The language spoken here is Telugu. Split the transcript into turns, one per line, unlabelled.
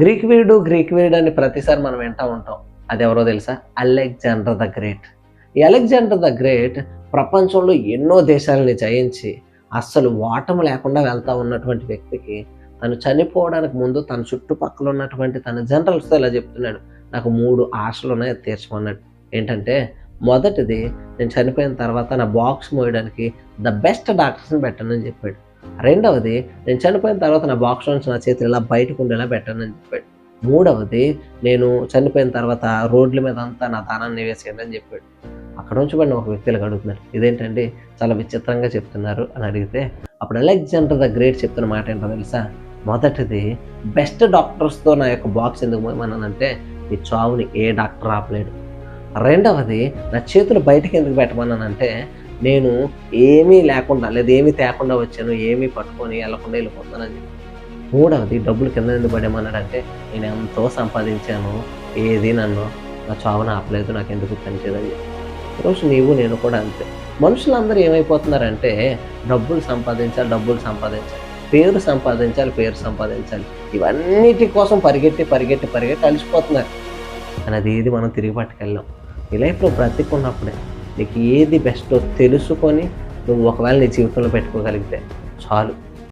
గ్రీక్ వీరుడు అని ప్రతిసారి మనం వింటా ఉంటాం. అదెవరో తెలుసా? Alexander the great. ఈ అలెగ్జాండర్ ద గ్రేట్ ప్రపంచంలో ఎన్నో దేశాలని జయించి అస్సలు ఓటమి లేకుండా వెళ్తా ఉన్నటువంటి వ్యక్తికి తను చనిపోవడానికి ముందు తన చుట్టుపక్కల ఉన్నటువంటి తన జనరల్స్‌తో ఇలా చెప్తున్నాడు. నాకు 3 ఆశలున్నాయి, అది తీర్చమన్నాడు. ఏంటంటే మొదటిది, నేను చనిపోయిన తర్వాత నా బాక్స్ మోయడానికి ద బెస్ట్ డాక్టర్స్‌ని పెట్టండని చెప్పాడు. రెండవది, నేను చనిపోయిన తర్వాత నా బాక్స్ నుంచి నా చేతులు ఇలా బయటకు ఉండేలా పెట్టండని చెప్పాడు. మూడవది, నేను చనిపోయిన తర్వాత రోడ్ల మీద అంతా నా ధనాన్ని వేసేయండి అని చెప్పాడు. అక్కడ ఉంచబడిన ఒక వ్యక్తి ఇలాగ అడుగుతున్నారు, ఇదేంటండి చాలా విచిత్రంగా చెప్తున్నారు అని అడిగితే, అప్పుడు అలెగ్జాండర్ ద గ్రేట్ చెప్తున్న మాట ఏంటో తెలుసా? మొదటిది, బెస్ట్ డాక్టర్స్తో నా యొక్క బాక్స్ ఎందుకు మోయమన్నానంటే ఈ చావుని ఏ డాక్టర్ ఆపలేడు. రెండవది, నా చేతులు బయటకి ఎందుకు పెట్టమన్నానంటే నేను ఏమీ లేకుండా లేదా ఏమీ తేకుండా వచ్చాను, ఏమీ పట్టుకొని వెళ్ళకుండా వెళ్ళిపోతానని చెప్పి. మూడవది, డబ్బులు కింద ఎందుకు పడేమన్నాడంటే నేను ఎంతో సంపాదించాను, ఏది నన్ను నా చావును ఆపలేదు, నాకు ఎందుకు పనిచేయదని చెప్పి. ఈరోజు నీవు నేను కూడా అంతే. మనుషులందరూ ఏమైపోతున్నారంటే డబ్బులు సంపాదించాలి, పేరు సంపాదించాలి, ఇవన్నిటి కోసం పరిగెట్టి అలసిపోతున్నారు. కానీ అది ఏది మనం తిరిగి పట్టుకెళ్ళాం. నీ లైఫ్లో బ్రతికున్నప్పుడే నీకు ఏది బెస్టో తెలుసుకొని నువ్వు ఒకవేళ నీ జీవితంలో పెట్టుకోగలిగితే చాలు.